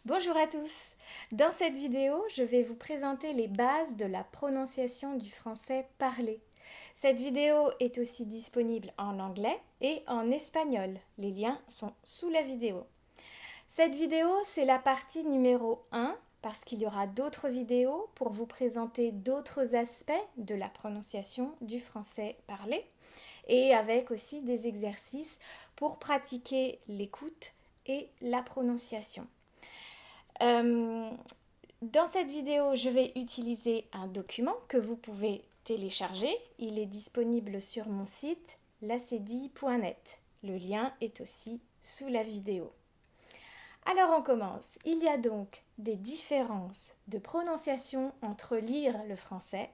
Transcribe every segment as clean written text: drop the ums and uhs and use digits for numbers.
Bonjour à tous. Dans cette vidéo, je vais vous présenter les bases de la prononciation du français parlé. Cette vidéo est aussi disponible en anglais et en espagnol. Les liens sont sous la vidéo. Cette vidéo, c'est la partie numéro 1 parce qu'il y aura d'autres vidéos pour vous présenter d'autres aspects de la prononciation du français parlé et avec aussi des exercices pour pratiquer l'écoute et la prononciation. Dans cette vidéo, je vais utiliser un document que vous pouvez télécharger. Il est disponible sur mon site lacedi.net. Le lien est aussi sous la vidéo. Alors on commence. Il y a donc des différences de prononciation entre lire le français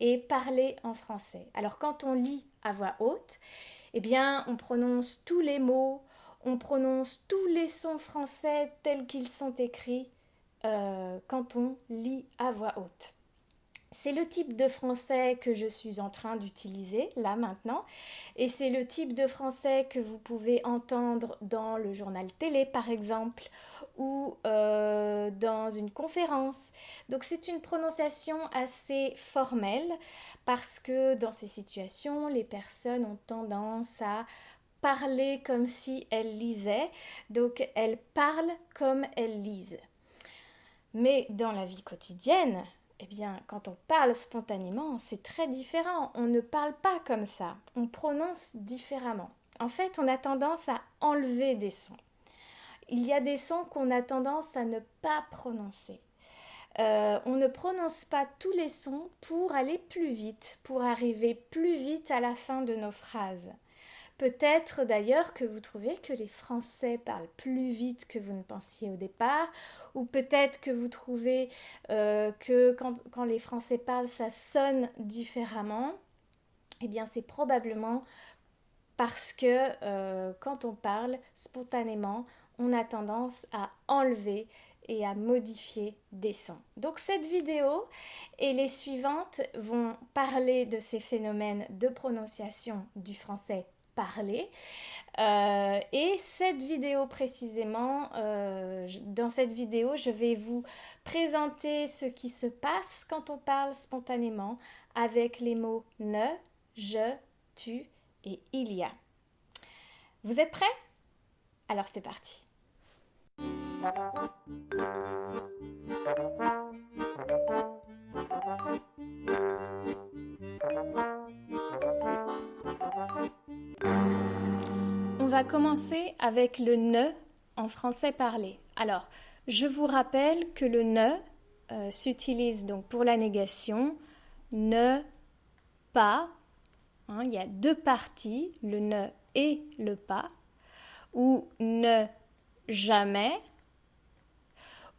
et parler en français. Alors quand on lit à voix haute, eh bien on prononce tous les mots, on prononce tous les sons français tels qu'ils sont écrits quand on lit à voix haute. C'est le type de français que je suis en train d'utiliser là maintenant et c'est le type de français que vous pouvez entendre dans le journal télé par exemple ou dans une conférence. Donc c'est une prononciation assez formelle parce que dans ces situations, les personnes ont tendance à parler comme si elles lisaient, donc elles parlent comme elles lisent. Mais dans la vie quotidienne, eh bien, quand on parle spontanément, c'est très différent. On ne parle pas comme ça. On prononce différemment. En fait, on a tendance à enlever des sons. Il y a des sons qu'on a tendance à ne pas prononcer. On ne prononce pas tous les sons pour aller plus vite, pour arriver plus vite à la fin de nos phrases. Peut-être d'ailleurs que vous trouvez que les Français parlent plus vite que vous ne pensiez au départ, ou peut-être que vous trouvez que quand les Français parlent, ça sonne différemment. Eh bien, c'est probablement parce que quand on parle spontanément, on a tendance à enlever et à modifier des sons. Donc cette vidéo et les suivantes vont parler de ces phénomènes de prononciation du français parlé. Et cette vidéo précisément, dans cette vidéo, je vais vous présenter ce qui se passe quand on parle spontanément avec les mots ne, je, tu et il y a. Vous êtes prêts? Alors c'est parti. On va commencer avec le ne en français parlé. Alors, je vous rappelle que le ne s'utilise donc pour la négation, ne, pas. Hein, il y a deux parties, le ne et le pas, ou ne, jamais,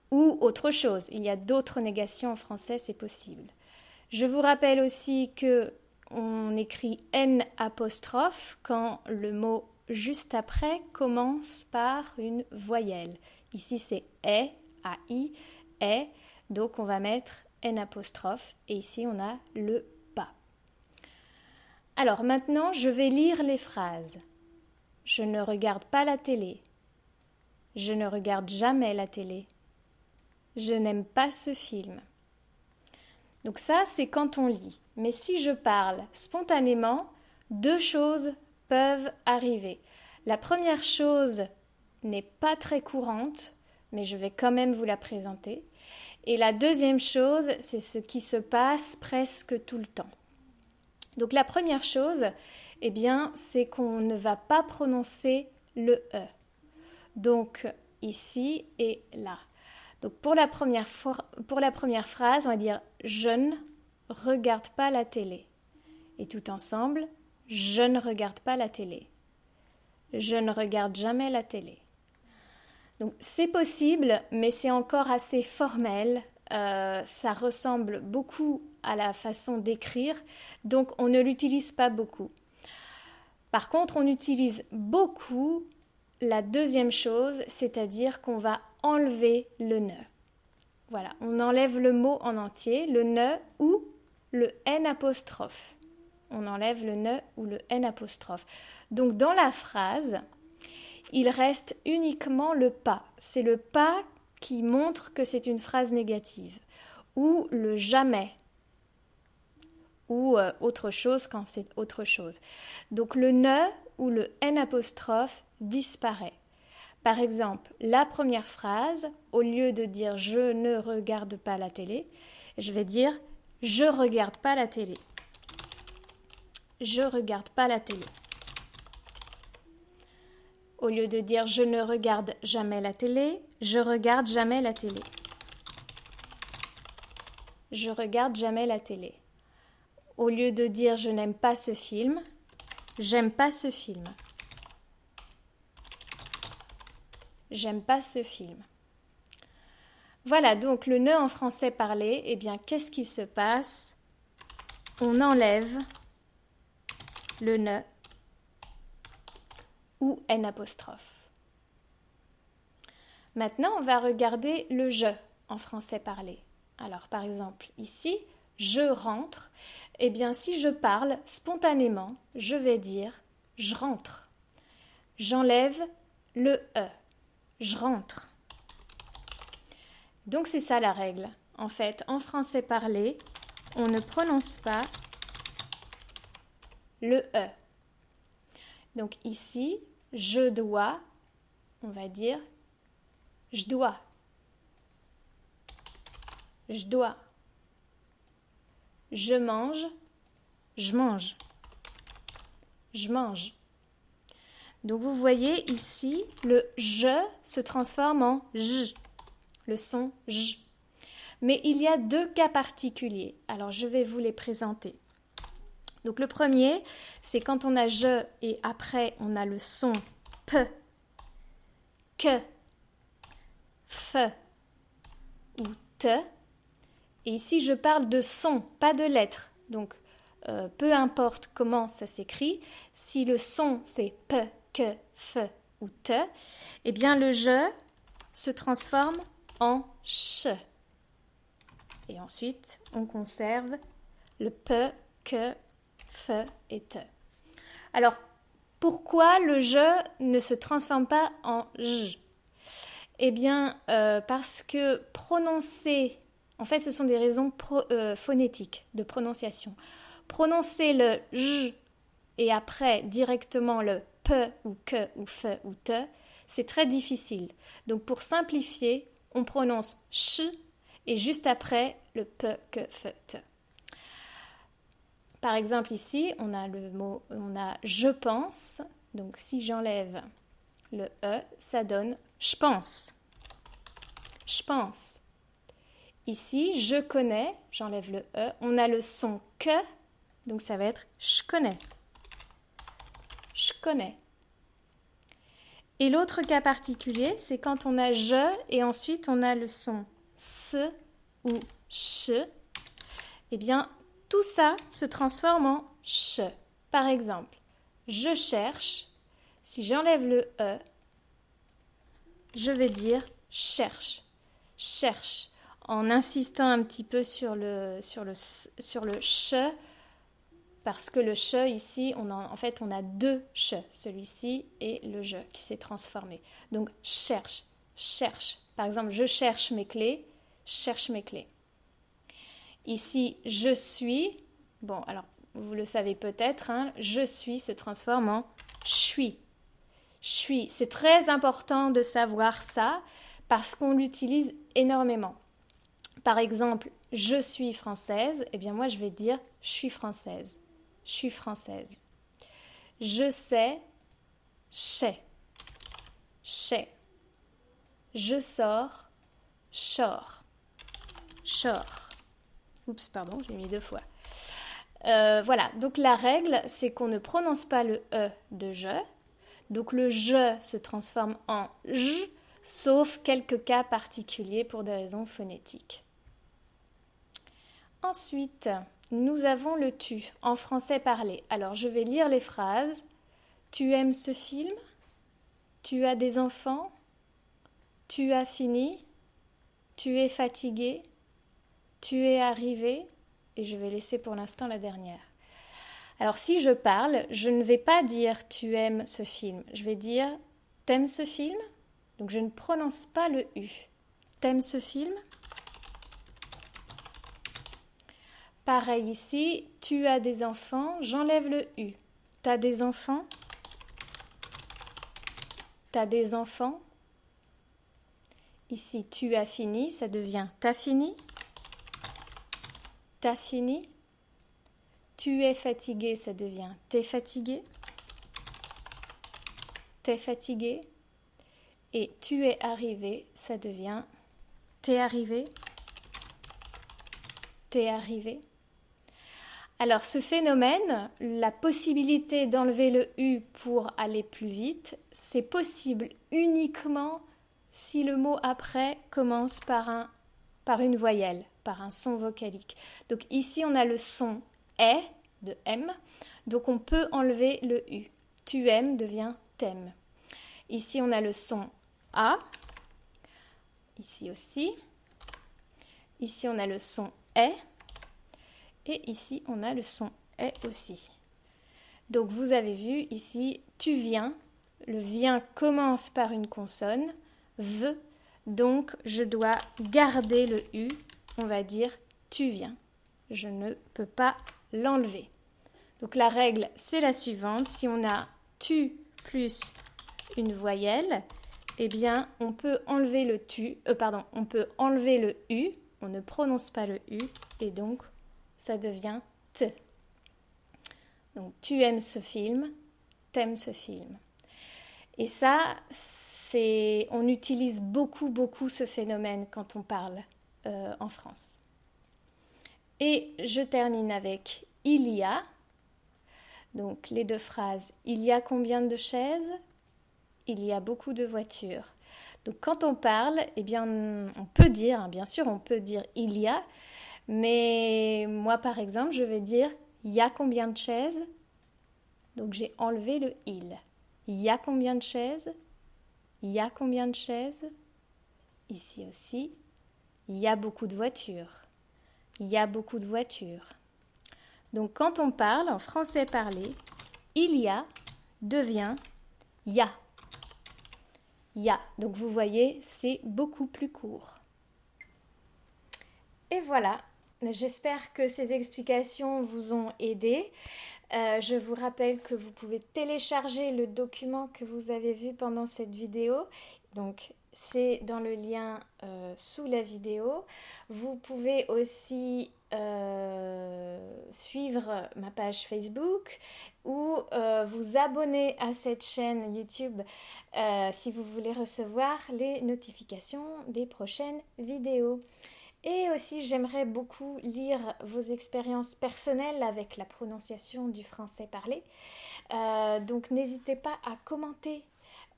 ou autre chose. Il y a d'autres négations en français, c'est possible. Je vous rappelle aussi que on écrit N apostrophe quand le mot juste après commence par une voyelle. Ici c'est E, A-I, E, donc on va mettre N apostrophe et ici on a le pas. Alors maintenant je vais lire les phrases. Je ne regarde pas la télé. Je ne regarde jamais la télé. Je n'aime pas ce film. Donc ça, c'est quand on lit. Mais si je parle spontanément, deux choses peuvent arriver. La première chose n'est pas très courante, mais je vais quand même vous la présenter. Et la deuxième chose, c'est ce qui se passe presque tout le temps. Donc la première chose, eh bien, c'est qu'on ne va pas prononcer le E. Donc ici et là. Donc pour la première phrase, on va dire « Je ne regarde pas la télé ». Et tout ensemble, « Je ne regarde pas la télé ». Je ne regarde jamais la télé. Donc c'est possible, mais c'est encore assez formel. Ça ressemble beaucoup à la façon d'écrire, donc on ne l'utilise pas beaucoup. Par contre, on utilise beaucoup la deuxième chose, c'est-à-dire qu'on va enlever le ne. Voilà, on enlève le mot en entier, le ne ou le N apostrophe. On enlève le ne ou le N apostrophe. Donc dans la phrase, il reste uniquement le pas. C'est le pas qui montre que c'est une phrase négative, ou le jamais, ou autre chose quand c'est autre chose. Donc le ne ou le n apostrophe disparaît. Par exemple, la première phrase, au lieu de dire je ne regarde pas la télé, je vais dire je regarde pas la télé. Je regarde pas la télé. Au lieu de dire je ne regarde jamais la télé, je regarde jamais la télé. Je regarde jamais la télé. Au lieu de dire je n'aime pas ce film, j'aime pas ce film. J'aime pas ce film. Voilà, donc le ne en français parlé, eh bien, qu'est-ce qui se passe? On enlève le ne ou n apostrophe. Maintenant, on va regarder le je en français parlé. Alors, par exemple, ici, je rentre. Eh bien, si je parle spontanément, je vais dire je rentre. J'enlève le e. Je rentre. Donc, c'est ça la règle. En fait, en français parlé, on ne prononce pas le e. Donc, ici, je dois, on va dire je dois. Je dois. Je mange. Je mange. Je mange. Donc vous voyez ici, le je se transforme en j, le son j. Mais il y a deux cas particuliers. Alors je vais vous les présenter. Donc le premier, c'est quand on a je et après on a le son p, que, f ou te. Et ici, je parle de son, pas de lettres. Donc, peu importe comment ça s'écrit, si le son c'est p, que, f ou te, eh bien le je se transforme en ch. Et ensuite, on conserve le p, que, f et te. Alors, pourquoi le je ne se transforme pas en j? Eh bien, parce que prononcer, en fait, ce sont des raisons phonétiques de prononciation. Prononcer le j et après directement le p ou que ou f ou te, c'est très difficile. Donc, pour simplifier, on prononce ch et juste après le p, que, f, te. Par exemple, ici, on a le mot, on a je pense. Donc, si j'enlève le e, ça donne je pense. Je pense. Ici, je connais, j'enlève le e, on a le son que, donc ça va être je connais. Je connais. Et l'autre cas particulier, c'est quand on a je et ensuite on a le son s ou ch. Eh bien, tout ça se transforme en ch. Par exemple, je cherche. Si j'enlève le e, je vais dire cherche. Cherche. En insistant un petit peu sur le ch, parce que le ch ici, on a deux ch, celui-ci et le je qui s'est transformé. Donc cherche, cherche. Par exemple, je cherche mes clés, cherche mes clés. Ici, je suis, bon alors vous le savez peut-être, hein, je suis se transforme en je suis. Je suis. C'est très important de savoir ça parce qu'on l'utilise énormément. Par exemple, je suis française, eh bien moi je vais dire je suis française. Je suis française. Je sais, sais. Sais. Je sors, sors. Sors. Oups, pardon, j'ai mis deux fois. Voilà, donc la règle, c'est qu'on ne prononce pas le E de je. Donc le je se transforme en j, sauf quelques cas particuliers pour des raisons phonétiques. Ensuite, nous avons le tu en français parlé. Alors je vais lire les phrases. Tu aimes ce film? Tu as des enfants? Tu as fini? Tu es fatigué? Tu es arrivé? Et je vais laisser pour l'instant la dernière. Alors si je parle, je ne vais pas dire tu aimes ce film. Je vais dire t'aimes ce film? Donc je ne prononce pas le U. T'aimes ce film? Pareil ici, tu as des enfants, j'enlève le U. T'as des enfants? T'as des enfants? Ici, tu as fini, ça devient t'as fini? T'as fini? Tu es fatigué, ça devient t'es fatigué? T'es fatigué? Et tu es arrivé, ça devient t'es arrivé? T'es arrivé? Alors ce phénomène, la possibilité d'enlever le U pour aller plus vite, c'est possible uniquement si le mot après commence par une voyelle, par un son vocalique. Donc ici on a le son est de M, donc on peut enlever le U. Tu aimes devient t'aimes. Ici on a le son A, ici aussi. Ici on a le son est. Et ici, on a le son est aussi. Donc, vous avez vu ici, tu viens. Le viens commence par une consonne, v. Donc, je dois garder le U. On va dire tu viens. Je ne peux pas l'enlever. Donc, la règle, c'est la suivante. Si on a tu plus une voyelle, eh bien, on peut enlever le on peut enlever le U. On ne prononce pas le U. Et donc, ça devient t. Donc, tu aimes ce film, t'aimes ce film. Et ça, on utilise beaucoup ce phénomène quand on parle en France. Et je termine avec il y a. Donc, les deux phrases. Il y a combien de chaises? Il y a beaucoup de voitures. Donc, quand on parle, eh bien, on peut dire, bien sûr, on peut dire il y a. Mais moi, par exemple, je vais dire « Il y a combien de chaises ?» Donc, j'ai enlevé le « il ». Il y a combien de chaises? Il y a combien de chaises? Ici aussi. Il y a beaucoup de voitures. Il y a beaucoup de voitures. Donc, quand on parle en français parlé, « il y a » devient « y a ». Y a. Donc, vous voyez, c'est beaucoup plus court. Et voilà. J'espère que ces explications vous ont aidé. Je vous rappelle que vous pouvez télécharger le document que vous avez vu pendant cette vidéo. Donc, c'est dans le lien sous la vidéo. Vous pouvez aussi suivre ma page Facebook ou vous abonner à cette chaîne YouTube si vous voulez recevoir les notifications des prochaines vidéos. Et aussi, j'aimerais beaucoup lire vos expériences personnelles avec la prononciation du français parlé. Donc, n'hésitez pas à commenter.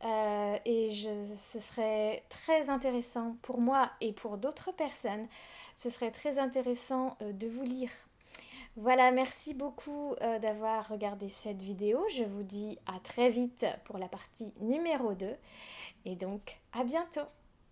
Ce serait très intéressant pour moi et pour d'autres personnes. Ce serait très intéressant de vous lire. Voilà, merci beaucoup d'avoir regardé cette vidéo. Je vous dis à très vite pour la partie numéro 2. Et donc, à bientôt!